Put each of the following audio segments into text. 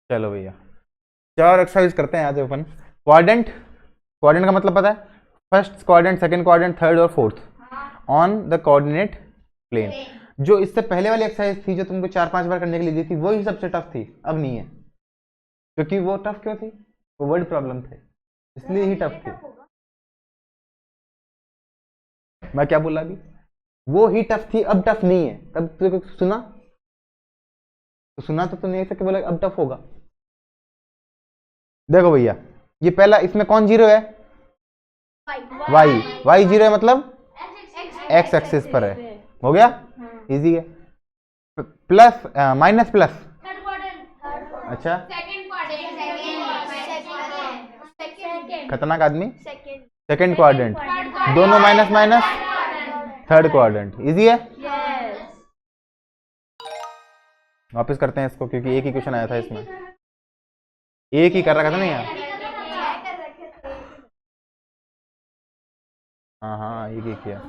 चलो भैया चार एक्सरसाइज करते हैं आज अपन। क्वाड्रेंट, क्वाड्रेंट का मतलब पता है? First quadrant, second quadrant, third और fourth on the coordinate plane. जो इससे पहले वाली एक्सरसाइज थी जो तुमको 4-5 बार करने के लिए दी थी वही सबसे टफ थी, अब नहीं है। क्योंकि वो टफ क्यों थी? वो वर्ड प्रॉब्लम थे इसलिए ही टफ थी। मैं क्या बोला अभी? वो ही टफ थी, अब टफ नहीं है। तब तो सुना तो नहीं ऐसा कि बोला अब टफ होगा। देखो भैया ये पहला, इसमें कौन जीरो है? वाई जीरो है मतलब एक्स एक्सिस पर है। हो गया, इजी है। प्लस माइनस प्लस, अच्छा खतरनाक आदमी, सेकंड क्वाड्रेंट, दोनों minus minus, third quadrant. Easy है। वापस करते हैं इसको क्योंकि एक ही क्वेश्चन आया था इसमें, एक ही कर रखा था ना यार। हाँ एक ही किया।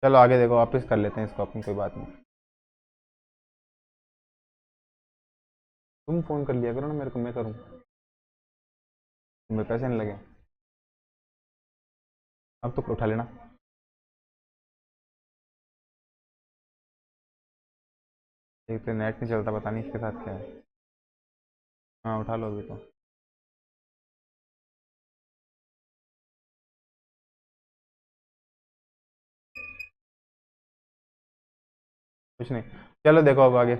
चलो आगे देखो, वापस कर लेते हैं इसको अपन, कोई बात नहीं। तुम फोन कर लिया करो ना मेरे को, मैं करूँ, तुम्हें पैसे नहीं लगे। अब तो उठा लेना। एक तो नेट नहीं चलता, पता नहीं इसके साथ क्या है। हाँ उठा लो अभी तो। कुछ नहीं, चलो देखो अब आगे।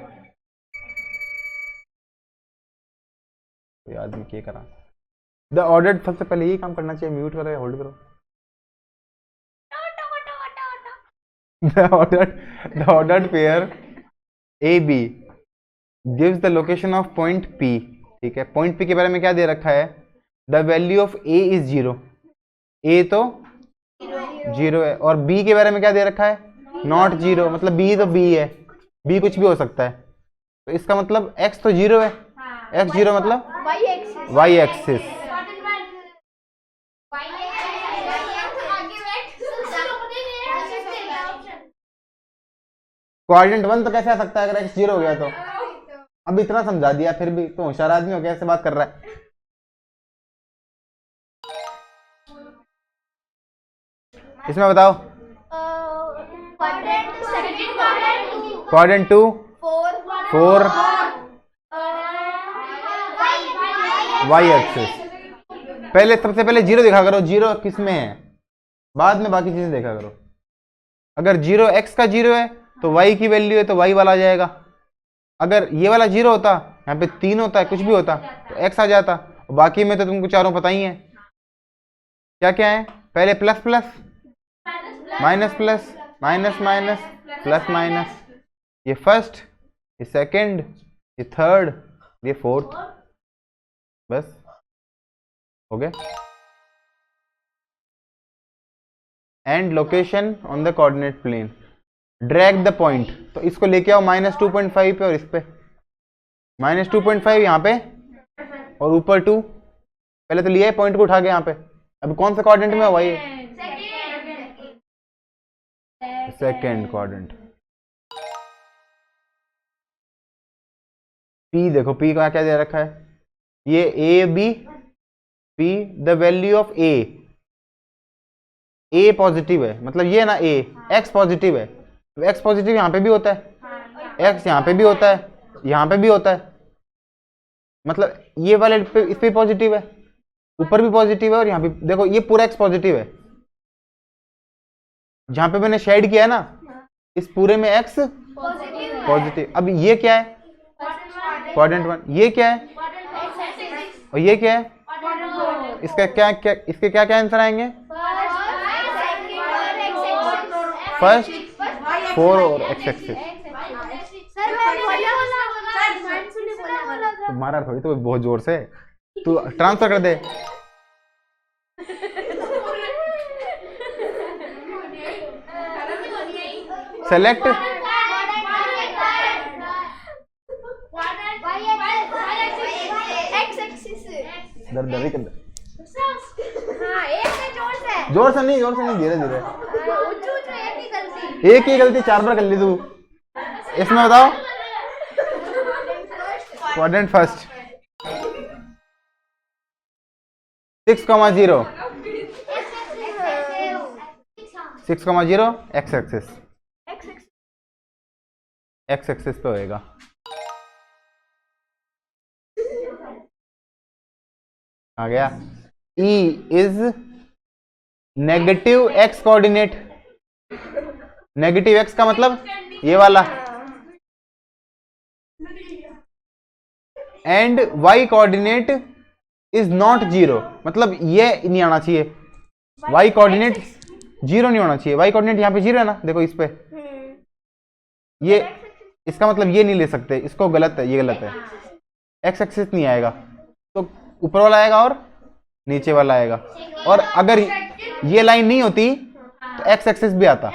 कोई आदमी क्या करा? द ऑर्डर्ड, सबसे पहले यही काम करना चाहिए, म्यूट करो या होल्ड करो। the ordered pair AB gives the location of point P। ठीक है, पॉइंट P के बारे में क्या दे रखा है? The value of A is 0। A तो 0 है, और B के बारे में क्या दे रखा है? नॉट 0, मतलब B तो B है, B कुछ भी हो सकता है। तो इसका मतलब X तो 0 है, X 0 मतलब Y एक्सिस। क्वाड्रेंट 1 तो कैसे आ सकता है अगर X 0 हो गया तो? अब इतना समझा दिया फिर भी तो होशियार आदमी हो, कैसे बात कर रहा है? इसमें बताओ। Quadrant 2 4 Y axis. पहले सबसे पहले 0 दिखा करो, 0 किस में है, बाद में बाकी चीजें देखा करो। अगर 0 X का 0 है तो Y की वैल्यू है तो Y वाला आ जाएगा। अगर ये वाला 0 होता, यहाँ पे 3 होता है, कुछ भी होता तो X आ जाता। और बाकी में तो तुमको चारों पता ही है क्या क्या है। पहले plus plus, minus plus, minus minus, plus minus. ये फर्स्ट, ये सेकंड, ये थर्ड, ये फोर्थ। बस हो गया। And location on the coordinate plane, drag the point, तो इसको लेके आओ -2.5 पे, और इस पे -2.5 यहाँ पे, और ऊपर 2। पहले तो लिया है पॉइंट को उठा के यहाँ पे। अब कौन सा क्वाड्रेंट में है? वही सेकंड क्वाड्रेंट। P देखो, P का क्या दे रखा है? ये A B P, the value of A positive है, मतलब ये ना A, X पॉजिटिव है। X पॉजिटिव यहाँ पे भी होता है, X यहाँ पे भी होता है, यहाँ पे भी होता है, मतलब ये वाले इस पे पॉजिटिव है, ऊपर भी पॉजिटिव है, और यहाँ भी देखो ये पूरा X पॉजिटिव है। जहां पे मैंने शेड किया है ना, इस पूरे में X पॉजिटिव। अब ये क्या है? क्वाड्रेंट 1। ये क्या है? और ये क्या है? इसका क्या क्या, इसके क्या क्या आंसर आएंगे? फर्स्ट 4 और X एक्सिस। मारा थोड़ी तो बहुत जोर से, तू ट्रांसफर कर दे। सेलेक्ट जोर से नहीं, धीरे धीरे। एक ही गलती 4 बार कर ली तू। इसमें बताओ क्वाड्रेंट फर्स्ट 6,0 6,0 एक्स एक्सिस पे होएगा। आ गया। E is negative x coordinate. Negative x का मतलब ये वाला, and y coordinate is not zero, मतलब ये नहीं आना चाहिए, वाई कोऑर्डिनेट जीरो नहीं होना चाहिए। वाई कोऑर्डिनेट यहाँ पे जीरो है ना, देखो इस पे, ये इसका मतलब ये नहीं ले सकते, इसको गलत है, ये गलत है। एक्स एक्सिस नहीं आएगा तो ऊपर वाला आएगा और नीचे वाला आएगा, और अगर ये लाइन नहीं होती तो एक्स एक्सिस भी आता।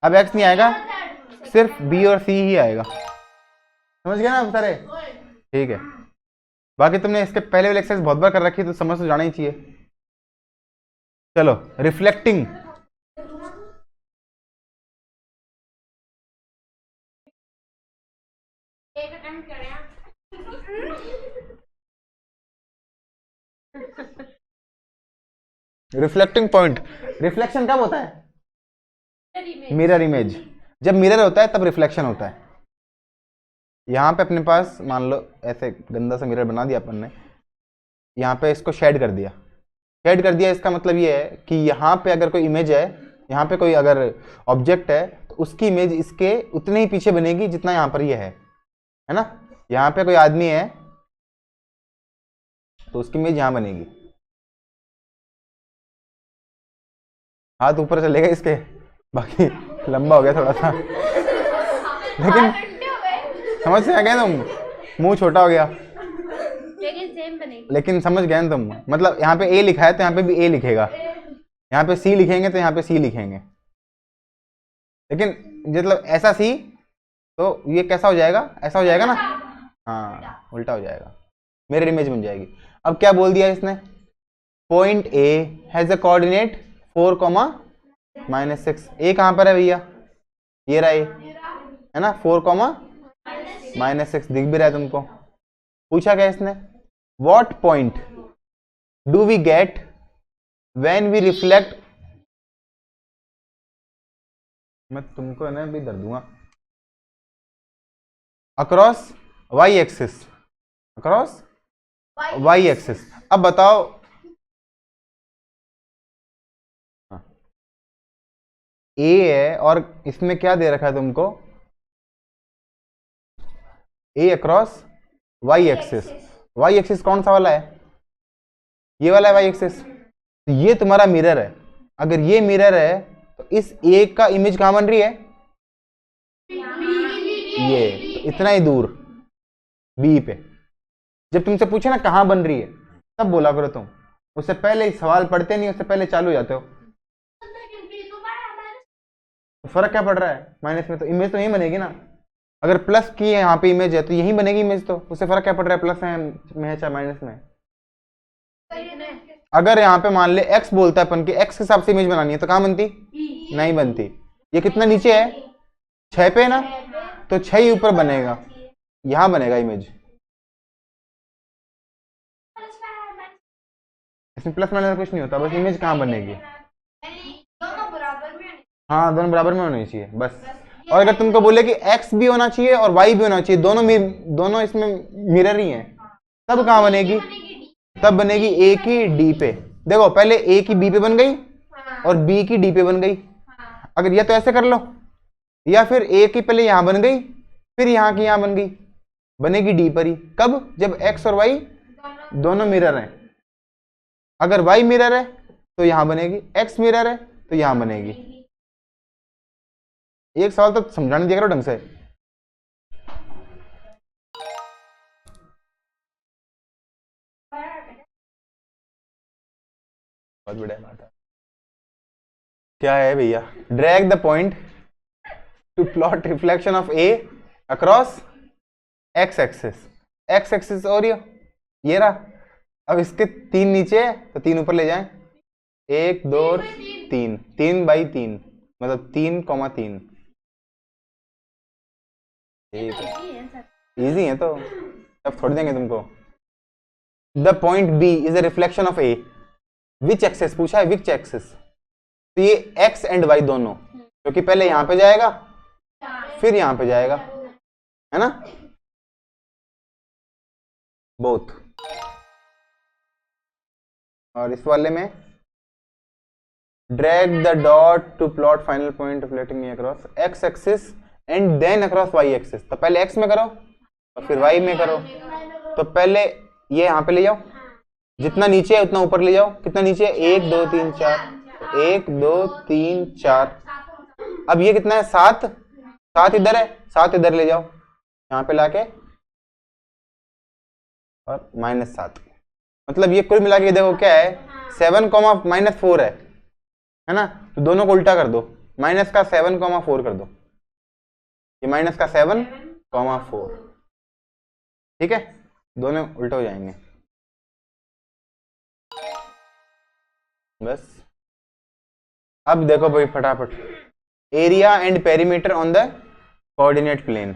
अब एक्स नहीं आएगा, सिर्फ बी और सी ही आएगा। समझ गया ना सारे? ठीक है, बाकी तुमने इसके पहले वाले एक्सरसाइज बहुत बार कर रखी तो समझ तो जाना ही चाहिए। चलो रिफ्लेक्टिंग। रिफ्लेक्टिंग पॉइंट, रिफ्लेक्शन कब होता है? Mirror image. जब मिरर होता है तब रिफ्लेक्शन होता है। यहाँ पे अपने पास मान लो ऐसे गंदा सा मिरर बना दिया अपन ने, यहाँ पे इसको शेड कर दिया। शेड कर दिया इसका मतलब ये है कि यहाँ पे अगर कोई इमेज है, यहाँ पे कोई अगर ऑब्जेक्ट है तो उसकी इमेज इसके उतने ही पीछे बनेगी जितना यहाँ पर ये है ना। यहाँ पे कोई आदमी है तो उसकी इमेज यहाँ बनेगी। हाथ ऊपर चलेगा इसके, बाकी लंबा हो गया थोड़ा सा लेकिन समझ से आ गए तुम, मुंह छोटा हो गया लेकिन सेम बनेगी। लेकिन समझ गए ना तुम, मतलब यहाँ पे ए लिखा है तो यहाँ पे भी ए लिखेगा, यहाँ पे सी लिखेंगे तो यहाँ पे सी लिखेंगे, लेकिन मतलब ऐसा सी तो ये कैसा हो जाएगा, ऐसा हो जाएगा ना, हाँ उल्टा हो जाएगा, मिरर इमेज बन जाएगी। अब क्या बोल दिया इसने, point A has a coordinate 4,-6। ए कहाँ पर है भैया, ये रहा ए है ना, 4,-6 दिख भी रहा है तुमको। पूछा क्या इसने, what point do we get when we reflect, मैं तुमको है ना भी दर दूंगा, across Y axis, across Y axis. अब बताओ ए है और इसमें क्या दे रखा है तुमको, A across Y axis. Y axis कौन सा वाला है, ये वाला है वाई एक्सिस। तो ये तुम्हारा मिरर है, अगर ये मिरर है तो इस ए का इमेज कहां बन रही है, ये तो इतना ही दूर बी पे। जब तुमसे पूछे ना कहां बन रही है तब बोला करो तुम, उससे पहले सवाल पढ़ते नहीं, उससे पहले चालू हो जाते हो। तो फर्क क्या पड़ रहा है, माइनस में तो इमेज तो यही बनेगी ना, अगर प्लस की है यहाँ पे इमेज है तो यही बनेगी इमेज, तो उससे फर्क क्या पड़ रहा है, प्लस में है चाहे माइनस में। अगर यहाँ पे मान ले एक्स बोलता है अपन के एक्स के हिसाब से इमेज बनानी है तो कहाँ बनती, नहीं बनती। ये कितना नीचे है, 6 पे ना, तो 6 ही ऊपर बनेगा, यहां बनेगा इमेज। इसमें प्लस माइनस कुछ नहीं होता, बस इमेज कहाँ बनेगी, हाँ दोनों बराबर में होनी चाहिए बस। और अगर तुमको बोले कि x भी होना चाहिए और y भी होना चाहिए, दोनों इसमें मिरर ही हैं, तब कहाँ बनेगी, तब बनेगी a की d पे। देखो पहले a की b पे बन गई और b की d पे बन गई। अगर या तो ऐसे कर लो, या फिर a की पहले यहां बन गई फिर यहाँ की यहां बन गई, बनेगी d पर ही। कब, जब x और y दोनों मिरर हैं। अगर y मिरर है तो यहां बनेगी, x मिरर है तो यहां बनेगी। एक सवाल तो समझाने दिया करो ढंग से। बहुत बढ़िया बात है। क्या है भैया, drag the point two plot reflection of A across x axis. X axis और ये रहा। अब इसके 3 नीचे है तो 3 ऊपर ले जाएं, 1 2 3, 3/3 मतलब 3,3। ठीक है। इजी है तो अब थोड़ी देंगे तुमको। The point B is a reflection of A, which axis पूछा है, विच एक्सेस, तो ये एक्स एंड वाई दोनों, क्योंकि पहले यहां पे जाएगा फिर यहां पे जाएगा, है ना, बोथ। और इस वाले में drag the dot to plot final point reflecting across x axis and then across Y axis. तो पहले एक्स में करो और फिर वाई में करो। तो पहले ये यहां पे ले जाओ, जितना नीचे है उतना ऊपर ले जाओ। कितना नीचे है, 1 2 3 4, 1 2 3 4। अब ये कितना है, 7, 7 इधर है, 7 इधर ले जाओ, यहां पे लाके और -7। मतलब ये कुल मिला के देखो क्या है, 7, -4 है ना। तो दोनों को उल्टा कर दो, माइनस का 7, 4 कर दो, ये माइनस का 7, 4, ठीक है, दोनों उल्टे हो जाएंगे बस। अब देखो भाई फटाफट, area and perimeter on the coordinate plane.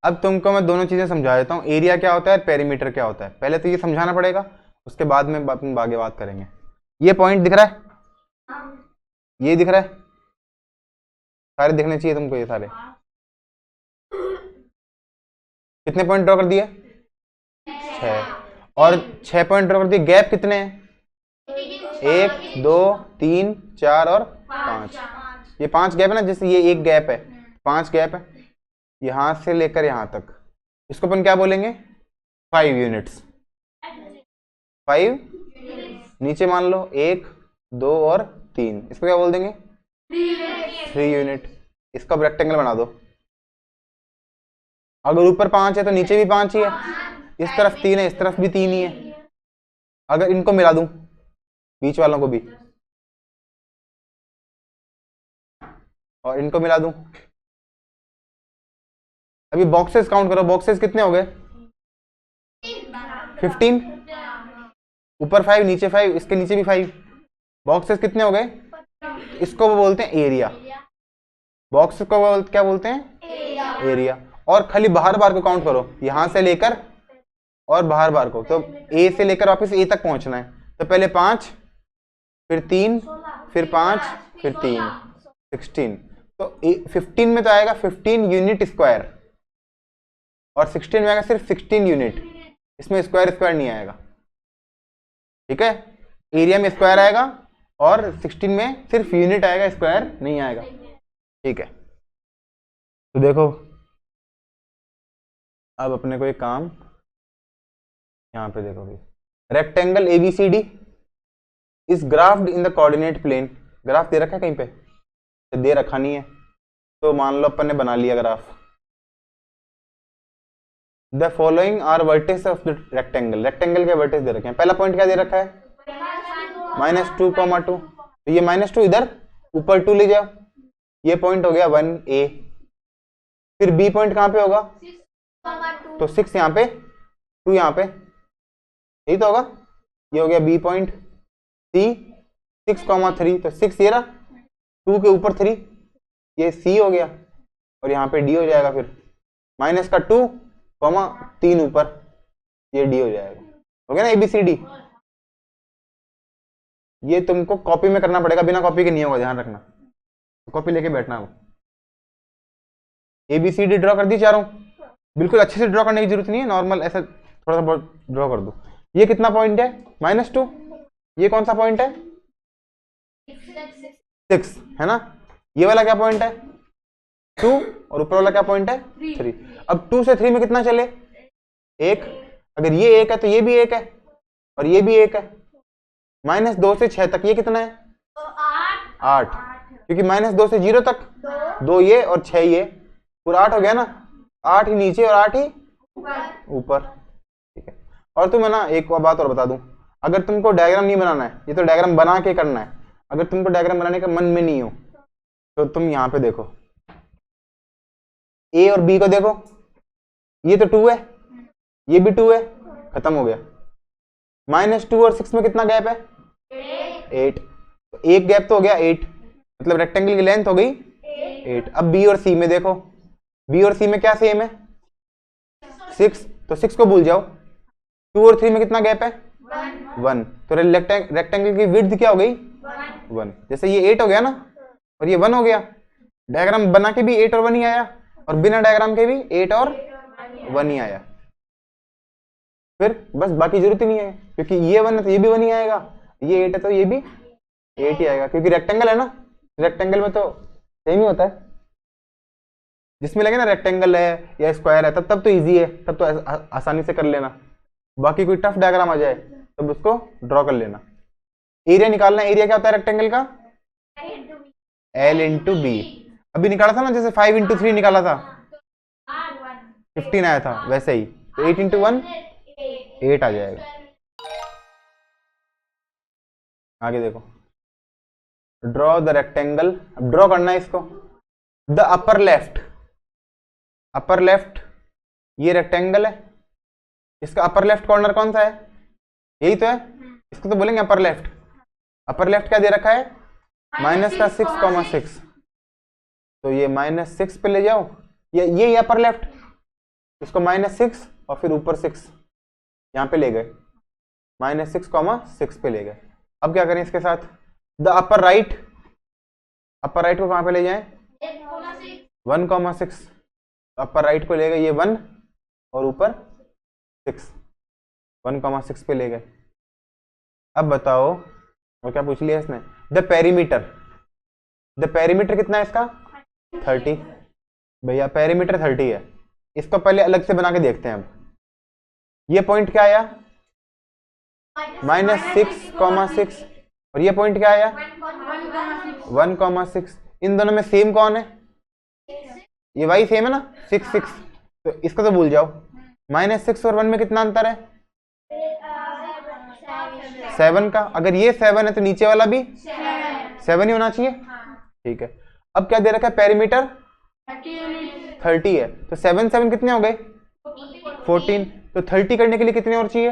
अब तुमको मैं दोनों चीजें समझा देता हूँ, एरिया क्या होता है, पेरीमीटर क्या होता है। पहले तो ये समझाना पड़ेगा, उसके बाद में अपन आगे बात करेंगे। ये पॉइंट दिख रहा है, ये दिख रहा है, सारे दिखने चाहिए तुमको, ये सारे। कितने पॉइंट ड्रॉ कर दिए, 6, और 6 पॉइंट ड्रॉ कर दिए। गैप कितने हैं, 1 2 3 4 और 5। ये 5 गैप है ना, जैसे ये एक गैप है, 5 गैप है यहां से लेकर यहां तक। इसको अपन क्या बोलेंगे, 5 यूनिट्स। 5 नीचे मान लो 1 2 और 3, इसको क्या बोल देंगे, 3 यूनिट। इसका रेक्टेंगल बना दो। अगर ऊपर 5 है तो नीचे भी 5 ही है, इस तरफ 3 है, इस तरफ भी 3 ही है। अगर इनको मिला दूं, बीच वालों को भी, और इनको मिला दूं, अभी बॉक्सेस काउंट करो, बॉक्सेस कितने हो गए, 15। ऊपर 5 नीचे 5, इसके नीचे भी 5, बॉक्सेस कितने हो गए। इसको वो बोलते हैं एरिया, बॉक्स को क्या बोलते हैं, एरिया। और खाली बाहर बार को काउंट करो, यहां से लेकर और बाहर बार को, तो ए से लेकर वापस ए तक पहुंचना है। तो पहले 5 फिर 3 फिर 5 फिर 3, 16। तो 15 में तो आएगा 15 यूनिट स्क्वायर, और 16 में आएगा सिर्फ 16 यूनिट, इसमें स्क्वायर स्क्वायर नहीं आएगा, ठीक है। एरिया में स्क्वायर आएगा और 16 में सिर्फ यूनिट आएगा, स्क्वायर नहीं आएगा, ठीक है। तो देखो अब अपने को एक काम यहां पे देखो, rectangle ABCD is graphed in the coordinate plane. Graph दे रखा है कहीं पे, तो दे रखा नहीं है, तो मान लो अपन ने बना लिया graph. The following are vertex of the rectangle, rectangle के वर्टेक्स दे रखे हैं। पहला पॉइंट क्या दे रखा है, -2, तो ये -2 इधर ऊपर 2 ले जाओ, ये पॉइंट हो गया 1A। फिर B पॉइंट कहां पे होगा, तो 6 यहाँ पे, 2 यहाँ पे, यही तो होगा, ये हो गया B पॉइंट। C 6, 3, तो 6 ये रहा, 2 के ऊपर 3, ये C हो गया, और यहाँ पे D हो जाएगा। फिर माइनस का 2, 3 ऊपर, ये D हो जाएगा, हो गया ना ABCD। ये तुमको कॉपी में करना पड़ेगा, बिना कॉपी के नहीं होगा, ध्यान रखना, कॉपी लेके बैठना। वो ABCD ड्रॉ कर दी चारों, बिल्कुल अच्छे से ड्रॉ करने की जरूरत नहीं है, नॉर्मल ऐसा थोड़ा सा बहुत ड्रॉ कर दो। ये कितना पॉइंट है, -2, ये कौन सा पॉइंट है, 6 है ना। ये वाला क्या पॉइंट है, 2, और ऊपर वाला क्या पॉइंट है, 3। अब 2 से 3 में कितना चले, 1। अगर ये 1 है तो ये भी 1 है, और ये भी 1 है। -2 से 6 तक ये कितना है, 8, क्योंकि -2 से 0 तक 2 ये और 6 ये, पूरा 8 हो गया ना। 8 ही नीचे और 8 ही ऊपर, ठीक है। और तुम्हें ना एक बात और बता दूं, अगर तुमको डायग्राम नहीं बनाना है, ये तो डायग्राम बना के करना है, अगर तुमको डायग्राम बनाने का मन में नहीं हो तो तुम यहाँ पे देखो, A और B को देखो, ये तो 2 है, ये भी 2 है, खत्म हो गया। -2 और 6 में कितना गैप है, 8, तो एक गैप तो हो गया 8, मतलब रेक्टेंगल की लेंथ हो गई 8। अब B और C में देखो, B और C में क्या सेम है, 6, तो 6 को भूल जाओ। 2 और 3 में कितना गैप है? 1। तो रेक्टेंगल की विड्थ क्या हो गई? 1। जैसे ये 8 हो गया ना और ये 1 हो गया, डायग्राम बना के भी 8 और 1 ही आया और बिना डायग्राम के भी 8 और 1 ही आया। फिर बस बाकी जरूरत ही नहीं है, क्योंकि ये 1 है तो ये भी 1 ही आएगा, ये 8 है तो ये भी 8 ही आएगा, क्योंकि रेक्टेंगल है ना। रेक्टेंगल में तो सेम ही होता है, जिसमें लगे ना रेक्टेंगल है या स्क्वायर है तब तो इजी है, तब तो आसानी से कर लेना। बाकी कोई टफ डायग्राम आ जाए तब उसको ड्रॉ कर लेना। एरिया निकालना, एरिया क्या होता है रेक्टेंगल का? L into B. अभी निकाला था ना, जैसे 5 इंटू 3 निकाला था 15 आया था, वैसे ही तो 8 इंटू 1 8 आ जाएगा। आगे देखो, ड्रॉ द रेक्टेंगल। अब ड्रॉ करना है इसको। The upper left, upper left ये रेक्टेंगल है, इसका अपर लेफ्ट कॉर्नर कौन सा है? यही तो है, इसको तो बोलेंगे अपर लेफ्ट। अपर लेफ्ट क्या दे रखा है? माइनस का 6,6। तो ये -6 पे ले जाओ, ये अपर लेफ्ट, इसको -6 और फिर ऊपर 6 यहाँ पे ले गए, -6,6 पे ले गए। अब क्या करें इसके साथ? The upper right, upper right को कहाँ पे ले जाएं? 1,6। अपर राइट को ले गए ये 1 और ऊपर 6, 1,6 पे ले गए। अब बताओ वो क्या पूछ लिया इसने? द पेरीमीटर, द पेरीमीटर कितना है इसका? 30। भैया पेरीमीटर 30 है, इसको पहले अलग से बना के देखते हैं। अब ये पॉइंट क्या आया? -6,6 और ये पॉइंट क्या आया? 1,6। इन दोनों में सेम कौन है? ये वाई सेम है ना, 6 6, तो इसको तो भूल जाओ। -6 और 1 में कितना अंतर है? 7 का। अगर ये 7 है तो नीचे वाला भी 7 ही होना चाहिए। ठीक है, अब क्या दे रखा है? पेरीमीटर 30 है, तो 7 7 कितने हो गए? 14। तो 30 करने के लिए कितने और चाहिए?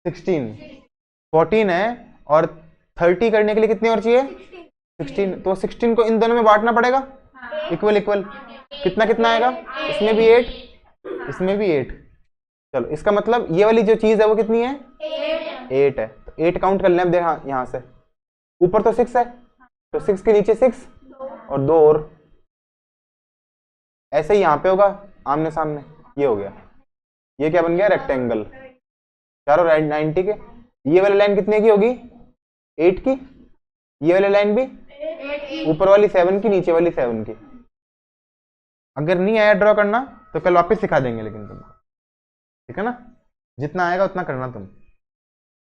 16। 14 है और 30 करने के लिए कितने और चाहिए? 16। तो 16 को इन दोनों में बांटना पड़ेगा, इक्वल इक्वल। कितना कितना आएगा? इसमें भी 8, इसमें भी 8। चलो, इसका मतलब ये वाली जो चीज है वो कितनी है? 8 है। तो 8 काउंट कर लें। अब देखा यहां से ऊपर तो 6 है, तो 6 के नीचे 6 और 2 और, ऐसे ही यहां पे होगा आमने सामने। ये हो गया, ये क्या बन गया? रेक्टेंगल। चारों 90 के। ये वाली लाइन कितने की होगी? 8 की। ये वाली लाइन भी ऊपर वाली 7 की, नीचे वाली 7 की। अगर नहीं आया ड्रॉ करना तो कल वापस सिखा देंगे, लेकिन तुमको, ठीक है ना? जितना आएगा उतना करना तुम।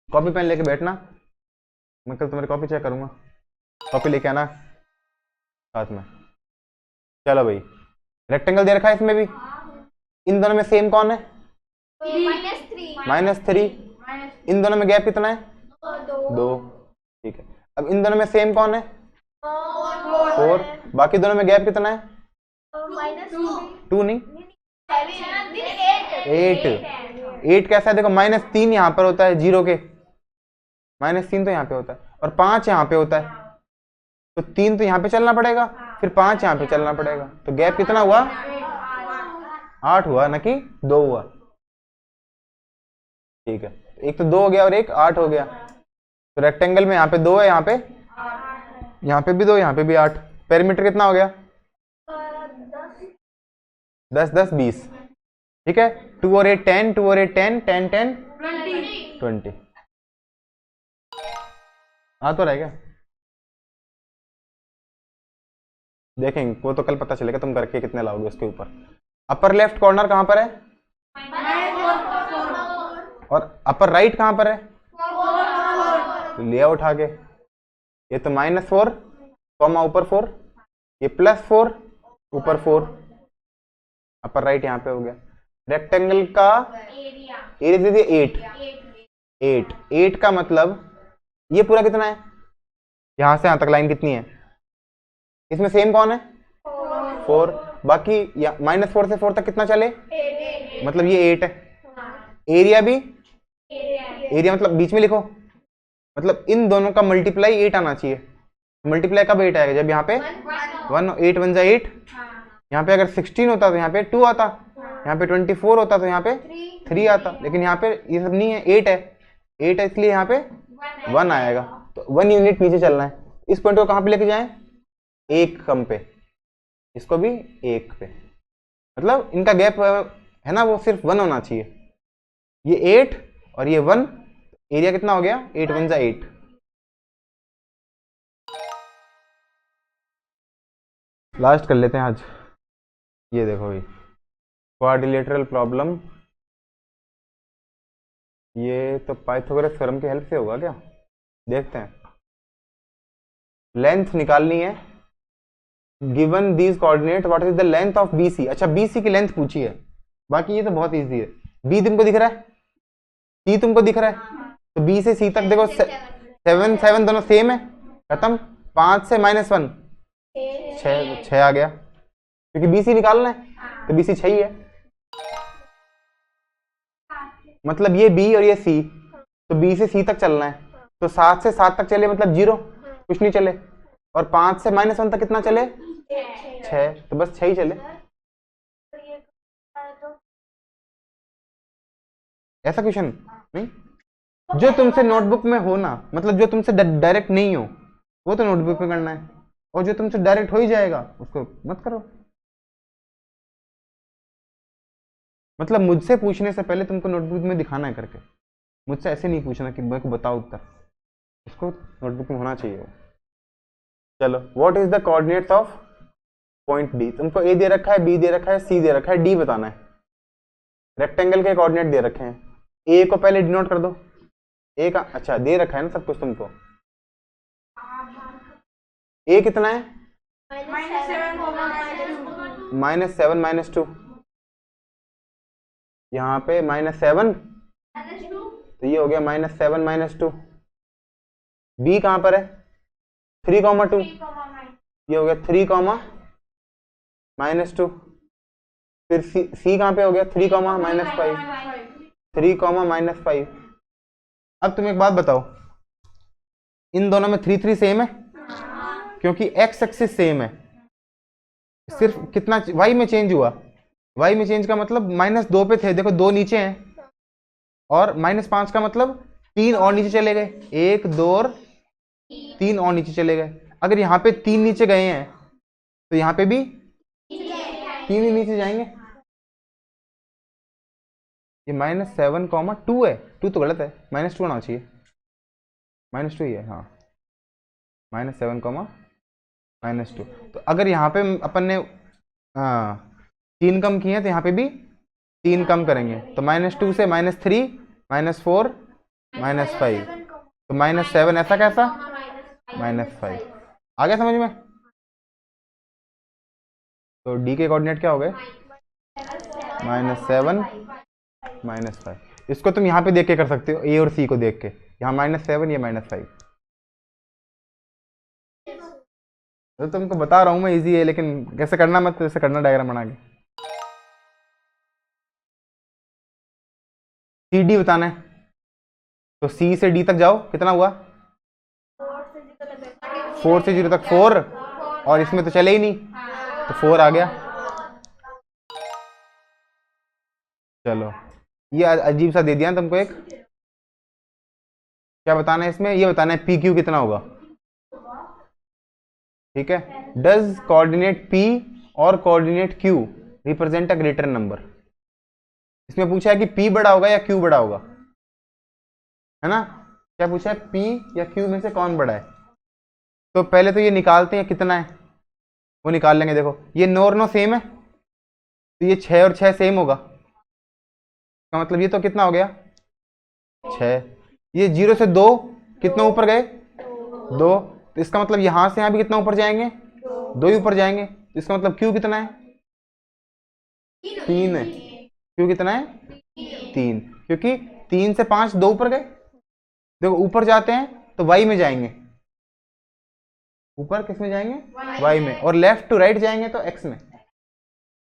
कॉपी पेन लेके बैठना, मैं कल तुम्हारी कॉपी चेक करूंगा। कॉपी लेके आना साथ में। चलो भाई, रेक्टेंगल दे रखा है इसमें भी। इन दोनों में सेम कौन है? -3। इन दोनों में गैप कितना है? 2। ठीक है, अब इन दोनों में सेम कौन है? 4। बाकी दोनों में गैप कितना है? 2 नहीं, 8। 8 कैसा है? देखो, -3 यहाँ पर होता है जीरो के, -3 तो यहाँ पे होता है और 5 यहाँ पे होता है, तो 3 तो यहाँ पे चलना पड़ेगा, फिर 5 यहाँ पे चलना पड़ेगा। तो गैप कितना हुआ? 8 हुआ, ना कि 2 हुआ। ठीक है, एक तो 2 हो गया और एक 8 हो गया। तो रेक्टेंगल में यहाँ पे 2 है, यहाँ पे भी 2, यहाँ पे भी 8। पेरीमीटर कितना हो गया? 10 10 20। ठीक है, 2 और 8 10, 2 और 8 10, 10 10 20। हाँ तो रह गया, देखेंगे वो तो कल पता चलेगा तुम करके कितने लाओगे उसके ऊपर। अपर लेफ्ट कॉर्नर कहां पर है? और अपर राइट कहां पर है? तो लिया उठा के, ये तो -4 कॉमा ऊपर 4, ये +4 ऊपर 4। अपर राइट यहाँ पे हो गया। रेक्टेंगल का एरिया दे दिया 8। 8 का मतलब ये पूरा कितना है? यहां से यहां तक लाइन कितनी है? इसमें सेम कौन है? 4। बाकी -4 से 4 तक कितना चले? मतलब ये 8 है। एरिया भी, एरिया मतलब बीच में लिखो, मतलब इन दोनों का मल्टीप्लाई 8 आना चाहिए। मल्टीप्लाई कब 8 आएगा? जब यहाँ पे 1 8 1 जा 8। यहाँ पे अगर 16 होता तो यहाँ पे 2 आता, यहाँ पे 24 होता तो यहाँ पे 3 आता, लेकिन यहाँ पे ये सब नहीं है, 8 है, 8 है इसलिए यहाँ पे 1 आएगा। तो 1 यूनिट नीचे चलना है। इस पॉइंट को कहाँ पे लेके जाएं? 1 कम पे, इसको भी 1 पे, मतलब इनका गैप है ना वो सिर्फ 1 होना चाहिए। ये 8 और ये 1, एरिया कितना हो गया? 8 1 जा 8। लास्ट कर लेते हैं आज। ये देखो भाई, क्वाड्रिलेटरल प्रॉब्लम, ये तो पाइथागोरस थ्योरम की हेल्प से होगा क्या? देखते हैं। लेंथ निकालनी है, given these coordinate what is the length of BC. अच्छा, बीसी की लेंथ पूछी है, बाकी ये तो बहुत इजी है। बी तुमको दिख रहा है, सी तुमको दिख रहा है, तो बी से सी तक देखो 7 7 दोनों सेम है, खत्म। 5 से -1 6 आ गया, क्योंकि बीसी निकालना है तो बीसी 6 ही है। मतलब ये बी और ये सी, तो बी से सी तक चलना है, तो 7 से 7 तक चले मतलब 0, कुछ नहीं चले। और 5 से -1 तक कितना चले? 6, तो बस 6 ही चले। ऐसा क्वेश्चन नहीं, जो तुमसे नोटबुक में हो ना, मतलब जो तुमसे डायरेक्ट नहीं हो वो तो नोटबुक में करना है, और जो तुमसे डायरेक्ट हो ही जाएगा उसको मत करो। मतलब मुझसे पूछने से पहले तुमको नोटबुक में दिखाना है करके, मुझसे ऐसे नहीं पूछना कि मेरे को बताओ उत्तर, उसको नोटबुक में होना चाहिए वो। चलो, what is the coordinates of point D. तुमको ए दे रखा है, बी दे रखा है, सी दे रखा है, डी बताना है। रेक्टेंगल के कोऑर्डिनेट दे रखे हैं, ए को पहले डिनोट कर दो, ए का, अच्छा दे रखा है ना सब कुछ तुमको। ए कितना है? -7 -2, यहाँ पे -7, तो ये हो गया -7 -2। बी कहां पर है? 3, 2, ये हो गया 3, -2। फिर सी कहां पे हो गया? 3, -5, 3, -5। अब तुम एक बात बताओ, इन दोनों में 3 3 सेम है, क्योंकि एक्स एक्सिस सेम है, सिर्फ कितना वाई में चेंज हुआ। वाई में चेंज का मतलब -2 पे थे, देखो 2 नीचे हैं, और -5 का मतलब 3 और नीचे चले गए, 1 2 और 3 और नीचे चले गए। अगर यहाँ पे 3 नीचे गए हैं तो यहाँ पे भी 3 ही नीचे जाएंगे। ये -7, 2 है, 2 तो गलत है, -2 होना चाहिए, -2 ही है, हाँ, -7, -2। तो अगर यहाँ पे अपन ने 3 कम किए हैं तो यहाँ पे भी 3 कम करेंगे, तो -2 से -3, -4, -5, तो -7, ऐसा कैसा? -5 आ गया समझ में? तो डी के कोऑर्डिनेट क्या हो गए? -7, -5। इसको तुम यहाँ पे देख के कर सकते हो, ए और सी को देख के, यहाँ -7, ये -5। तो तुमको बता रहा हूँ मैं, इजी है, लेकिन कैसे करना मत, ऐसे करना डायग्राम बना के। सी डी बताना है, तो सी से डी तक जाओ, कितना हुआ? 4 से 0 तक 4, और इसमें तो चले ही नहीं, तो 4 आ गया। चलो, ये अजीब सा दे दिया तुमको एक, क्या बताना है इसमें? ये बताना है पी क्यू कितना होगा, ठीक है। डज कोऑर्डिनेट पी और coordinate Q represent a greater number. इसमें पूछा है कि पी बड़ा होगा या क्यू बड़ा होगा, है ना? क्या पूछा है? पी या क्यू में से कौन बड़ा है। तो पहले तो ये निकालते हैं कितना है, वो निकाल लेंगे। देखो ये 9 और 9 सेम है, तो ये 6 और 6 सेम होगा, का मतलब ये तो कितना हो गया? 6। ये 0 से 2 कितना ऊपर गए? 2, तो इसका मतलब यहां से यहां भी कितना ऊपर जाएंगे? 2 ही ऊपर जाएंगे, तो इसका मतलब क्यू कितना है? 3 है। क्यू कितना है? 3, क्योंकि 3 से 5 2 ऊपर गए। देखो ऊपर जाते हैं तो वाई में जाएंगे, ऊपर किस में जाएंगे? वाई में, और लेफ्ट टू राइट जाएंगे तो एक्स में,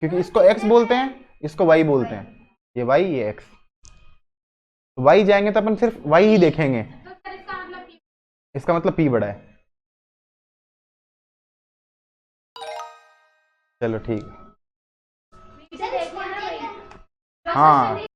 क्योंकि इसको एक्स बोलते हैं, इसको वाई बोलते हैं, ये वाई ये एक्स। वाई जाएंगे तो अपन सिर्फ वाई ही देखेंगे, इसका मतलब पी बड़ा है। चलो ठीक है, हाँ